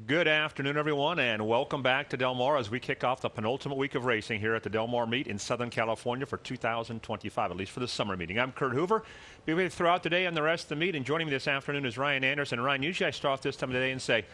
Good afternoon, everyone, and welcome back to Del Mar as we kick off the penultimate week of racing here at the Del Mar meet in Southern California for 2025, at least for the summer meeting. I'm Kurt Hoover. Be with you throughout the day and the rest of the meet, and joining me this afternoon is Ryan Anderson. Ryan, usually I start off this time of the day and say,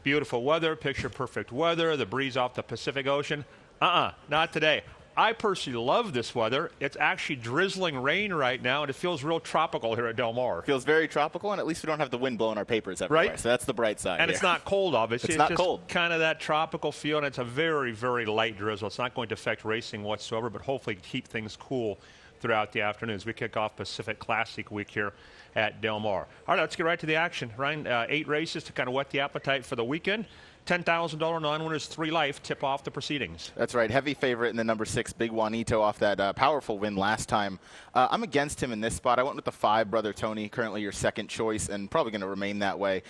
beautiful weather, picture perfect weather, the breeze off the Pacific Ocean. Not today. I personally love this weather. It's actually drizzling rain right now, and it feels real tropical here at Del Mar. Feels very tropical, and at least we don't have the wind blowing our papers everywhere. Right? So that's the bright side. And here. it's not cold, obviously. It's not just cold. Kind of that tropical feel, and it's a very, very light drizzle. It's not going to affect racing whatsoever, but hopefully keep things cool throughout the afternoon as we kick off Pacific Classic Week here at Del Mar. All right, let's get right to the action. Ryan, 8 races to kind of whet the appetite for the weekend. $10,000 non-winners, 3 life, tip off the proceedings. That's right. Heavy favorite in the number 6, Big Juanito, off that powerful win last time. I'm against him in this spot. I went with the 5, Brother Tony, currently your second choice, and probably going to remain that way.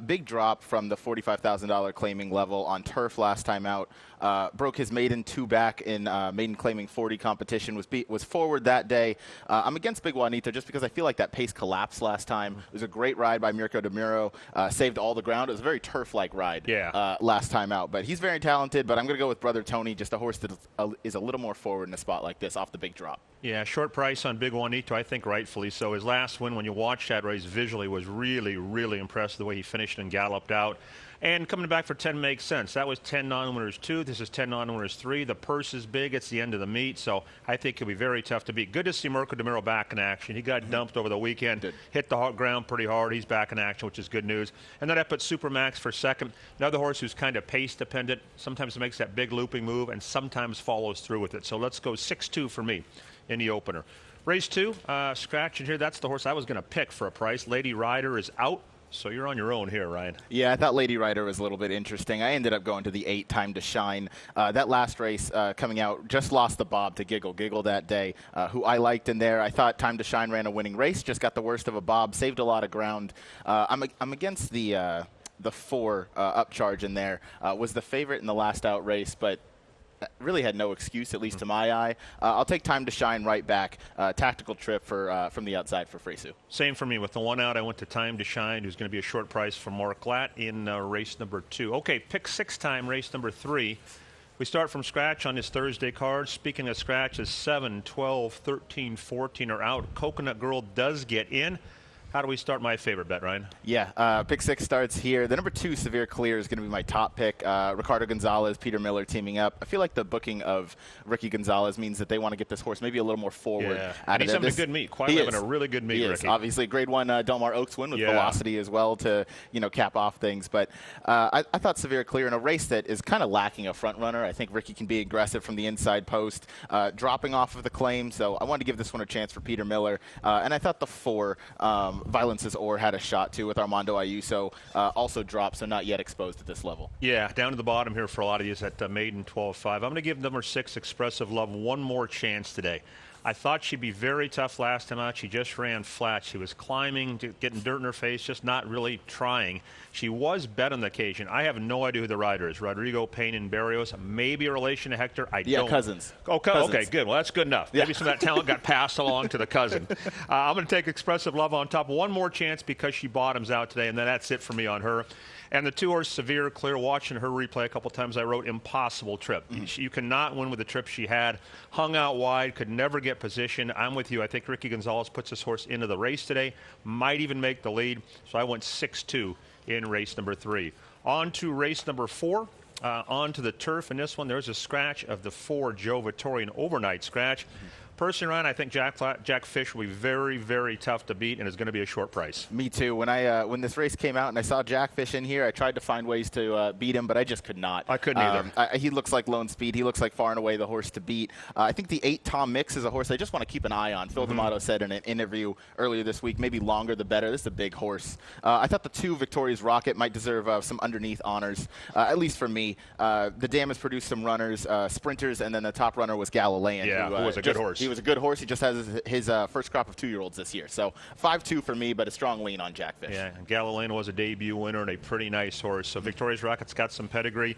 Big drop from the $45,000 claiming level on turf last time out. Broke his maiden 2 back in maiden claiming 40 competition. Was forward that day. I'm against Big Juanito just because I feel like that pace collapsed last time. It was a great ride by Mirko de Muro. Saved all the ground. It was a very turf-like ride. Last time out, but he's very talented. But I'm going to go with Brother Tony, just a horse that is a little more forward in a spot like this off the big drop. Yeah, short price on Big Juanito, I think rightfully so. His last win, when you watch that race visually, was really, really impressive the way he finished and galloped out. And coming back for 10 makes sense. That was 10 non-winners 2. This is 10 non-winners 3. The purse is big. It's the end of the meet, so I think it'll be very tough to beat. Good to see Mirko de Muro back in action. He got dumped over the weekend, hit the ground pretty hard. He's back in action, which is good news. And then I put Supermax for second. Another horse who's kind of pace dependent. Sometimes makes that big looping move and sometimes follows through with it. So let's go 6-2 for me in the opener. Race 2, scratch in here. That's the horse I was going to pick for a price. Lady Rider is out. So you're on your own here, Ryan. Yeah, I thought Lady Rider was a little bit interesting. I ended up going to the 8, Time to Shine. That last race coming out, just lost the bob to Giggle that day, who I liked in there. I thought Time to Shine ran a winning race, just got the worst of a bob, saved a lot of ground. I'm against the 4 upcharge in there. Was the favorite in the last out race, but really had no excuse, at least to my eye. I'll take Time to Shine right back. Tactical trip from the outside for Frisu. Same for me. With the 1 out, I went to Time to Shine, who's going to be a short price for Mark Glatt in race number 2. Okay, pick 6 time, race number 3. We start from scratch on this Thursday card. Speaking of scratches, 7, 12, 13, 14 are out. Coconut Girl does get in. How do we start my favorite bet, Ryan? Yeah, pick 6 starts here. The number 2, Severe Clear, is going to be my top pick. Ricardo Gonzalez, Peter Miller teaming up. I feel like the booking of Ricky Gonzalez means that they want to get this horse maybe a little more forward. Yeah, and he's having a good meet. Quite having a really good meet, Ricky. Obviously, Grade 1 Del Mar Oaks win with velocity as well to cap off things. But I thought Severe Clear in a race that is kind of lacking a front runner. I think Ricky can be aggressive from the inside post, dropping off of the claim. So I wanted to give this one a chance for Peter Miller. And I thought the 4, Violence's Or, had a shot too with Armando Ayuso, also dropped, so not yet exposed at this level. Yeah, down to the bottom here for a lot of you at maiden 12-5. I'm going to give number 6, Expressive Love, one more chance today. I thought she'd be very tough last time out. She just ran flat. She was climbing, getting dirt in her face, just not really trying. She was bet on the occasion. I have no idea who the rider is. Rodrigo Payne and Barrios, maybe a relation to Hector. I don't. Cousins. Okay, good. Well, that's good enough. Maybe some of that talent got passed along to the cousin. I'm going to take Expressive Love on top. One more chance because she bottoms out today, and then that's it for me on her. And the 2 horse, Severe Clear, watching her replay a couple times, I wrote impossible trip. You cannot win with the trip she had. Hung out wide, could never get position. I'm with you. I think Ricky Gonzalez puts this horse into the race today. Might even make the lead. So I went 6-2 in race number 3. On to race number 4. On to the turf. In this one, there's a scratch of the 4, Joe Vittori, an overnight scratch. Personally, Ryan, I think Jack Fish will be very, very tough to beat, and is going to be a short price. Me too. When this race came out and I saw Jack Fish in here, I tried to find ways to beat him, but I just could not. I couldn't either. He looks like Lone Speed. He looks like far and away the horse to beat. I think the 8, Tom Mix, is a horse I just want to keep an eye on. Phil D'Amato said in an interview earlier this week, maybe longer the better. This is a big horse. I thought the 2, Victoria's Rocket, might deserve some underneath honors, at least for me. The dam has produced some runners, sprinters, and then the top runner was Galilean. Yeah, who was a good horse. He was a good horse. He just has his first crop of 2-year-olds this year. So 5-2 for me, but a strong lean on Jack Fish. Yeah, Galilean was a debut winner and a pretty nice horse. So Victoria's Rocket's got some pedigree.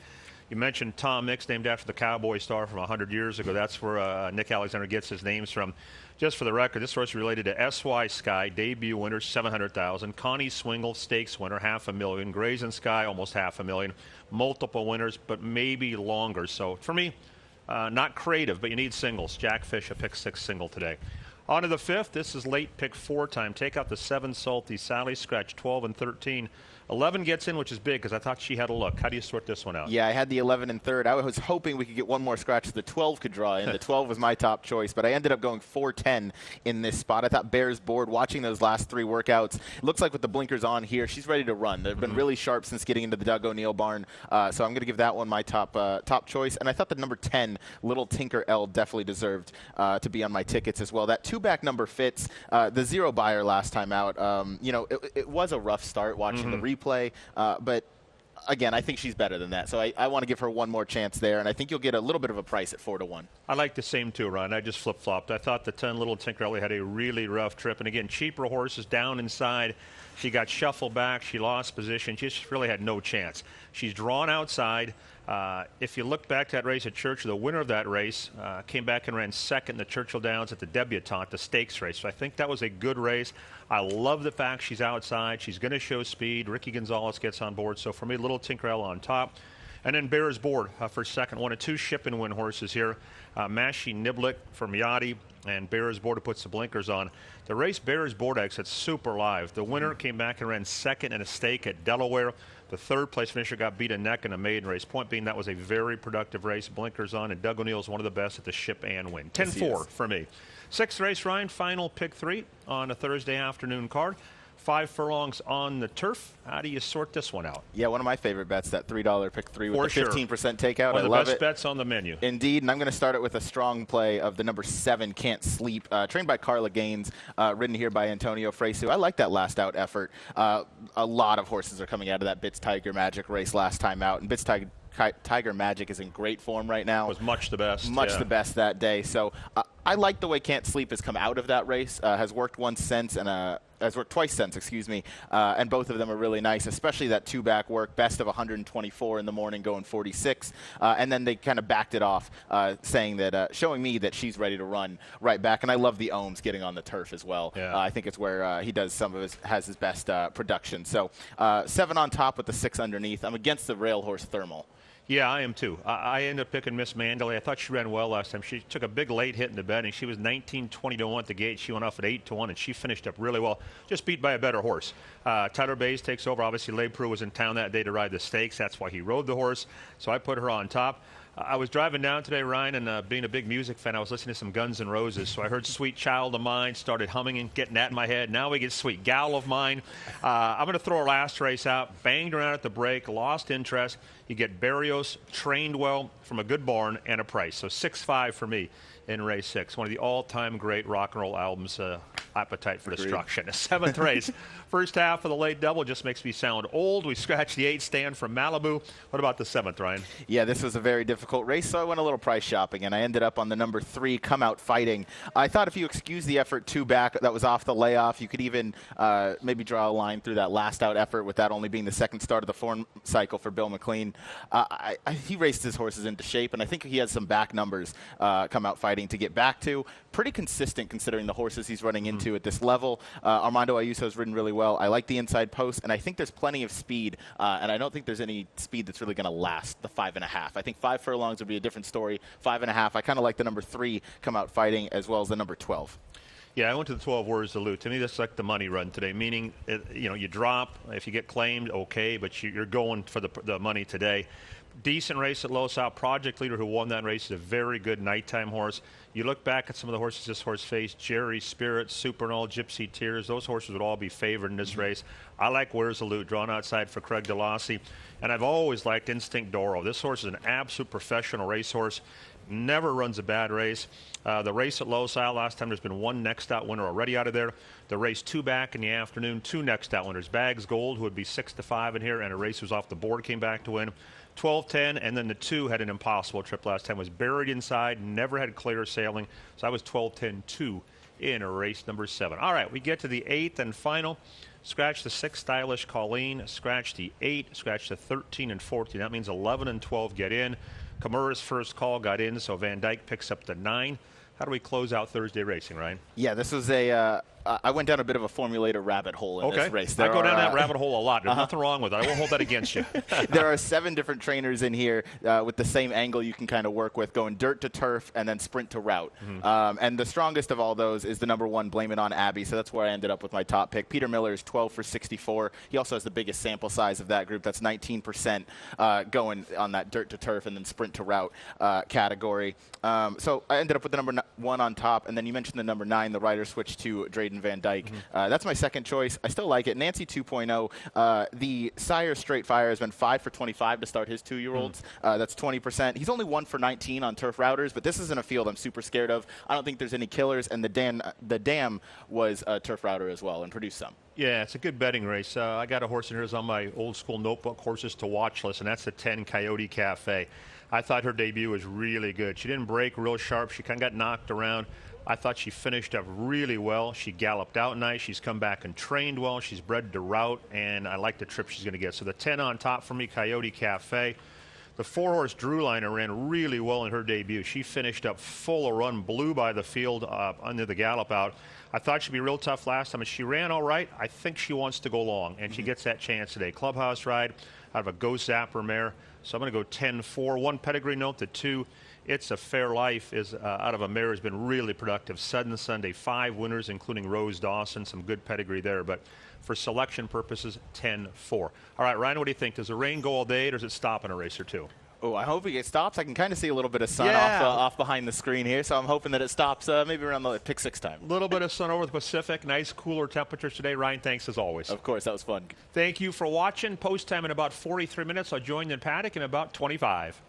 You mentioned Tom Mix, named after the Cowboy star from 100 years ago. That's where Nick Alexander gets his names from. Just for the record, this horse is related to S.Y. Sky, debut winner, $700,000. Connie Swingle, stakes winner, $500,000. Grays and Sky, almost $500,000. Multiple winners, but maybe longer. So for me, not creative, but you need singles. Jack Fish, a pick 6 single today. On to the 5th. This is late pick 4 time. Take out the 7 Salty Sally, scratch 12 and 13. 11 gets in, which is big because I thought she had a look. How do you sort this one out? Yeah, I had the 11 and third. I was hoping we could get one more scratch so the 12 could draw in. The 12 was my top choice, but I ended up going 4-10 in this spot. I thought Bear's Board, watching those last 3 workouts, it looks like with the blinkers on here, she's ready to run. They've been really sharp since getting into the Doug O'Neill barn, so I'm going to give that one my top choice. And I thought the number 10, Little Tinker L, definitely deserved to be on my tickets as well. That 2-back number fits. The 0 buyer last time out, it was a rough start watching the replay, but again, I think she's better than that. So I want to give her one more chance there, and I think you'll get a little bit of a price at 4-1. I like the same too, Ron. I just flip-flopped. I thought the 10 Little Tinkerelli had a really rough trip. And again, cheaper horses down inside. She got shuffled back. She lost position. She just really had no chance. She's drawn outside. If you look back to that race at Churchill, the winner of that race came back and ran second in the Churchill Downs at the Debutante, the stakes race. So I think that was a good race. I love the fact she's outside. She's going to show speed. Ricky Gonzalez gets on board. So for me, Little Tinkerell on top. And then Bear's Board for second. 1 of 2 ship and win horses here. Mashi Niblick from Yachty and Bear's Board, who puts the blinkers on. The race Bear's Board exits super live. The winner came back and ran second in a stake at Delaware. The 3rd place finisher got beat a neck in a maiden race. Point being, that was a very productive race. Blinkers on, and Doug O'Neill is one of the best at the ship and win. 10-4 for me. 6th race, Ryan, final pick 3 on a Thursday afternoon card. 5 furlongs on the turf. How do you sort this one out? Yeah, one of my favorite bets, that $3 pick 3 with the 15% takeout. One of the best bets on the menu. Indeed, and I'm going to start it with a strong play of the number 7, Can't Sleep, trained by Carla Gaines, ridden here by Antonio Fresu. I like that last out effort. A lot of horses are coming out of that Bits Tiger Magic race last time out, and Bits Tiger Magic is in great form right now. Was much the best. Much the best that day. So I like the way Can't Sleep has come out of that race. Has worked once since and has worked twice since, and both of them are really nice, especially that 2-back work, best of 124 in the morning, going 46, and then they kind of backed it off, saying that, showing me that she's ready to run right back, and I love the Ohms getting on the turf as well. Yeah. I think it's where he does has his best production. So 7 on top with the 6 underneath. I'm against the Rail Horse Thermal. Yeah, I am too. I ended up picking Miss Mandalay. I thought she ran well last time. She took a big late hit in the betting. She was 19-20-1 at the gate. She went off at 8-1, and she finished up really well. Just beat by a better horse. Tyler Bays takes over. Obviously, Le Preux was in town that day to ride the stakes. That's why he rode the horse. So I put her on top. I was driving down today, Ryan, and being a big music fan, I was listening to some Guns N' Roses. So I heard Sweet Child of Mine, started humming and getting that in my head. Now we get Sweet Gal of Mine. I'm going to throw her last race out. Banged around at the break, lost interest. You get Barrios, trained well from a good barn, and a price. So 6-5 for me in race 6. One of the all-time great rock and roll albums, Appetite for Destruction. A 7th race. First half of the late double just makes me sound old. We scratched the 8 stand from Malibu. What about the 7th, Ryan? Yeah, this was a very difficult race, so I went a little price shopping, and I ended up on the number 3, Come Out Fighting. I thought if you excuse the effort 2 back, that was off the layoff, you could even maybe draw a line through that last out effort with that only being the 2nd start of the form cycle for Bill McLean. He raced his horses into shape, and I think he has some back numbers Come Out Fighting to get back to. Pretty consistent considering the horses he's running into at this level. Armando Ayuso's ridden really well. I like the inside post, and I think there's plenty of speed, and I don't think there's any speed that's really going to last the 5.5. I think 5 furlongs would be a different story. 5.5, I kind of like the number 3, Come Out Fighting, as well as the number 12. Yeah, I went to the 12 words to Lou. To me, that's like the money run today, meaning, you drop. If you get claimed, okay, but you're going for the money today. Decent race at Losail. Project Leader, who won that race, is a very good nighttime horse. You look back at some of the horses this horse faced, Jerry Spirit, Supernal, Gypsy Tears. Those horses would all be favored in this race. I like Where's the Loot, drawn outside for Craig DeLassy. And I've always liked Instinct Doro. This horse is an absolute professional racehorse. Never runs a bad race. The race at Losail last time, there's been 1 next out winner already out of there. The race 2 back in the afternoon, 2 next out winners. Bags Gold, who would be 6-5 in here, and a race was off the board, came back to win. 12-10, and then the 2 had an impossible trip last time. Was buried inside, never had clear sailing. So I was 12-10-2 in race number 7. All right, we get to the 8th and final. Scratch the 6, Stylish Colleen. Scratch the 8. Scratch the 13 and 14. That means 11 and 12 get in. Kamura's first call got in, so Van Dyke picks up the 9. How do we close out Thursday racing, Ryan? Yeah, this was I went down a bit of a formulator rabbit hole in this race. I go down that rabbit hole a lot. There's nothing wrong with it. I won't hold that against you. There are 7 different trainers in here with the same angle you can kind of work with, going dirt to turf and then sprint to route. And the strongest of all those is the number 1, Blame It On Abby. So that's where I ended up with my top pick. Peter Miller is 12 for 64. He also has the biggest sample size of that group. That's 19% going on that dirt to turf and then sprint to route category. So I ended up with the number 1 on top. And then you mentioned the number 9, the rider switch to Drayden Van Dyke. That's my second choice. I still like it. Nancy 2.0. The Sire Straight Fire has been 5 for 25 to start his 2-year-olds. That's 20%. He's only 1 for 19 on turf routers, but this isn't a field I'm super scared of. I don't think there's any killers, and the Dam was a turf router as well and produced some. Yeah, it's a good betting race. I got a horse in here that's on my old school notebook horses to watch list, and that's the 10 Coyote Cafe. I thought her debut was really good. She didn't break real sharp. She kind of got knocked around. I thought she finished up really well. She galloped out nice. She's come back and trained well. She's bred to route, and I like the trip she's going to get. So the 10 on top for me, Coyote Cafe. The 4-horse Drewliner ran really well in her debut. She finished up full of run, blew by the field under the gallop out. I thought she'd be real tough last time, and she ran all right. I think she wants to go long, and she gets that chance today. Clubhouse ride out of a Ghost Zapper mare. So I'm going to go 10-4. One pedigree note, the 2, It's a Fair Life, is out of a mare, has been really productive. Sudden Sunday, 5 winners, including Rose Dawson, some good pedigree there. But for selection purposes, 10-4. All right, Ryan, what do you think? Does the rain go all day, or does it stop in a race or two? Oh, I hope it stops. I can kind of see a little bit of sun off behind the screen here, so I'm hoping that it stops maybe around the pick 6 time. A little bit of sun over the Pacific. Nice, cooler temperatures today. Ryan, thanks as always. Of course, that was fun. Thank you for watching. Post time in about 43 minutes. I'll join you in paddock in about 25.